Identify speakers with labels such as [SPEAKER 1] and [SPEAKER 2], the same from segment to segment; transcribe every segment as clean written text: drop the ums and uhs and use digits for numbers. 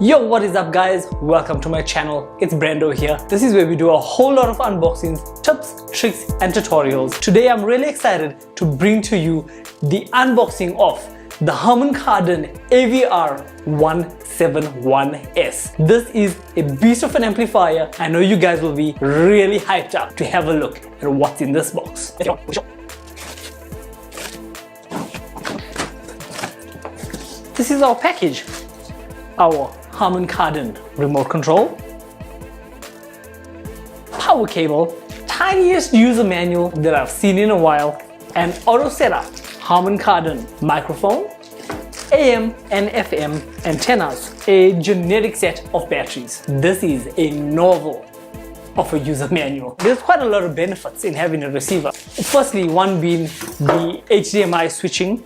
[SPEAKER 1] Yo, what is up guys? Welcome to my channel. It's Brando here. This is where we do a whole lot of unboxings, tips, tricks and tutorials. Today I'm really excited to bring to you the unboxing of the Harman Kardon AVR171s. This is a beast of an amplifier. I know you guys will be really hyped up to have a look at what's in this box. This is our package. Our Harman Kardon remote control, power cable, tiniest user manual that I've seen in a while, an auto setup, Harman Kardon microphone, AM and FM antennas, a generic set of batteries. This is a novel of a user manual. There's quite a lot of benefits in having a receiver. Firstly, one being the HDMI switching.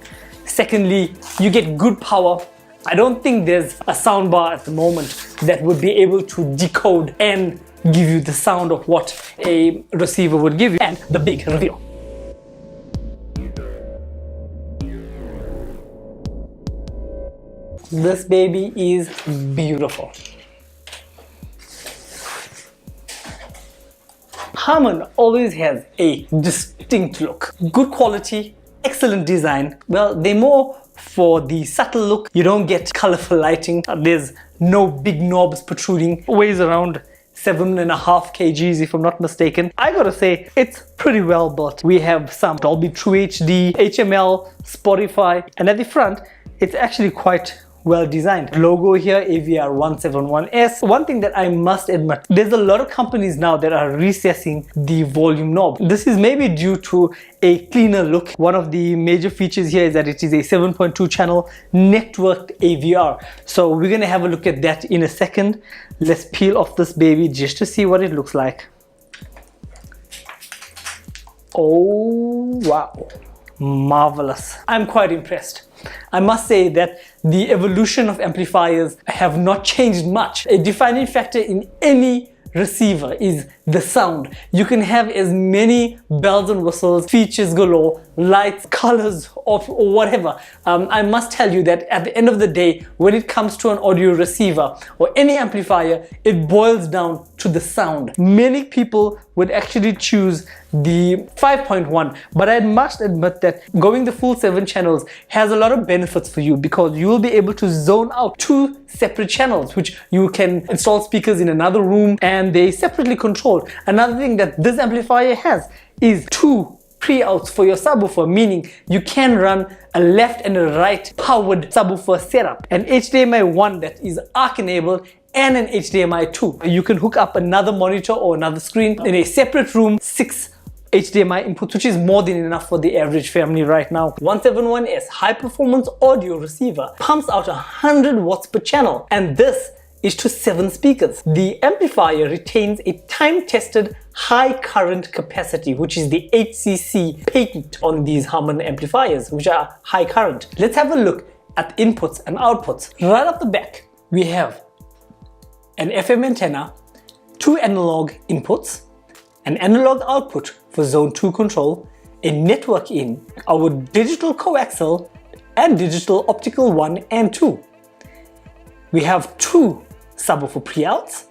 [SPEAKER 1] Secondly, you get good power. I don't think there's a soundbar at the moment that would be able to decode and give you the sound of what a receiver would give you. And the big reveal. This baby is beautiful. Harman always has a distinct look. Good quality, excellent design. Well, they're more for the subtle look. You don't get colorful lighting. There's no big knobs protruding. Weighs around 7.5 kgs if I'm not mistaken. I gotta say, it's pretty well built. We have some Dolby True HD, HML, Spotify, and at the front, it's actually quite well designed. Logo here, AVR171s. One thing that I must admit, there's a lot of companies now that are recessing the volume knob. This is maybe due to a cleaner look. One of the major features here is that it is a 7.2 channel networked AVR. So we're gonna have a look at that in a second. Let's peel off this baby just to see what it looks like. Oh, wow. Marvelous. I'm quite impressed. I must say that the evolution of amplifiers have not changed much. A defining factor in any receiver is the sound. You can have as many bells and whistles, features galore, lights, colors, or whatever. I must tell you that at the end of the day, when it comes to an audio receiver or any amplifier, it boils down to the sound. Many people would actually choose the 5.1, but I must admit that going the full 7 channels has a lot of benefits for you, because you will be able to zone out 2 separate channels, which you can install speakers in another room and they separately controlled. Another thing that this amplifier has is 2 pre-outs for your subwoofer, meaning you can run a left and a right powered subwoofer setup, an HDMI 1 that is ARC enabled, and an HDMI 2. You can hook up another monitor or another screen in a separate room, 6 HDMI inputs, which is more than enough for the average family right now. 171s high performance audio receiver pumps out 100 watts per channel, and this is to 7 speakers. The amplifier retains a time-tested high current capacity, which is the HCC patent on these Harman amplifiers, which are high current. Let's have a look at inputs and outputs. Right off the back, we have an FM antenna, 2 analog inputs, an analog output for zone 2 control, a network in, our digital coaxial and digital optical 1 and 2. We have 2 subwoofer pre-outs,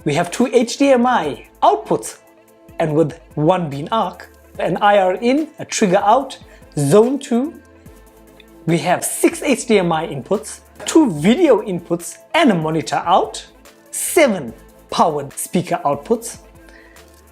[SPEAKER 1] we have 2 HDMI outputs, and with 1 being ARC, an IR in, a trigger out, zone 2, we have 6 HDMI inputs, 2 video inputs and a monitor out, 7 powered speaker outputs,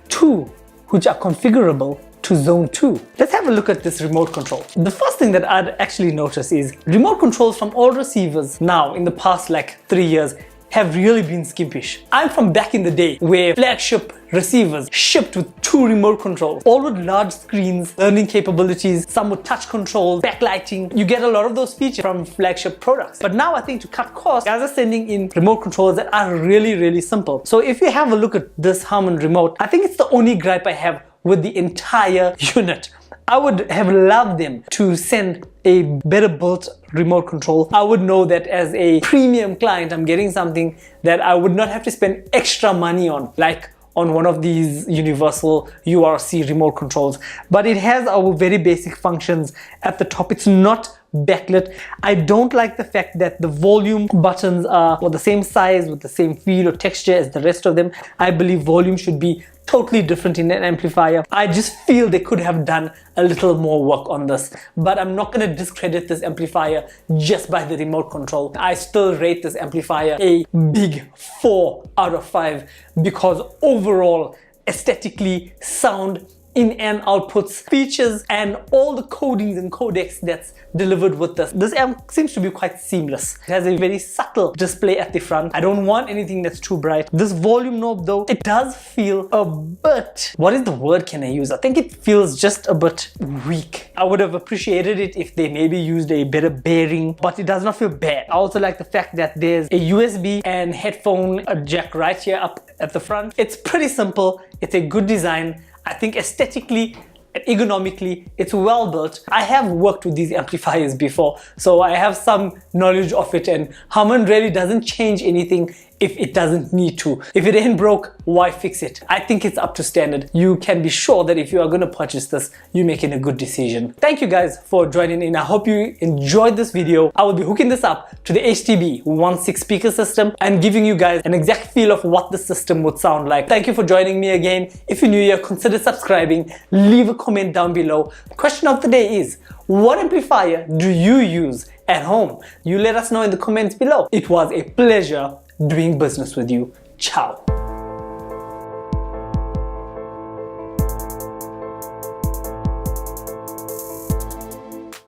[SPEAKER 1] 2 which are configurable to zone 2. Let's have a look at this remote control. The first thing that I'd actually notice is remote controls from all receivers now in the past like 3 years have really been skimpish. I'm from back in the day where flagship receivers shipped with 2 remote controls, all with large screens, learning capabilities, some with touch controls, backlighting. You get a lot of those features from flagship products. But now I think to cut costs, guys are sending in remote controls that are really simple. So if you have a look at this Harman remote, I think it's the only gripe I have with the entire unit. I would have loved them to send a better built remote control. I would know that as a premium client, I'm getting something that I would not have to spend extra money on, like on one of these universal URC remote controls. But it has our very basic functions at the top. It's not backlit. I don't like the fact that the volume buttons are the same size with the same feel or texture as the rest of them. I believe volume should be totally different in an amplifier. I just feel they could have done a little more work on this, but I'm not going to discredit this amplifier just by the remote control. I still rate this amplifier a big 4 out of 5 because overall, aesthetically, sound, in-and outputs, features, and all the codings and codecs that's delivered with this. This amp seems to be quite seamless. It has a very subtle display at the front. I don't want anything that's too bright. This volume knob though, it does feel a bit, what is the word can I use? I think it feels just a bit weak. I would have appreciated it if they maybe used a better bearing, but it does not feel bad. I also like the fact that there's a USB and headphone jack right here up at the front. It's pretty simple. It's a good design. I think aesthetically and ergonomically, it's well built. I have worked with these amplifiers before, so I have some knowledge of it, and Harman really doesn't change anything if it doesn't need to. If it ain't broke, why fix it? I think it's up to standard. You can be sure that if you are going to purchase this, you're making a good decision. Thank you guys for joining in. I hope you enjoyed this video. I will be hooking this up to the HTB16 speaker system and giving you guys an exact feel of what the system would sound like. Thank you for joining me again. If you're new here, consider subscribing. Leave a comment down below. Question of the day is, what amplifier do you use at home? You let us know in the comments below. It was a pleasure doing business with you. Ciao.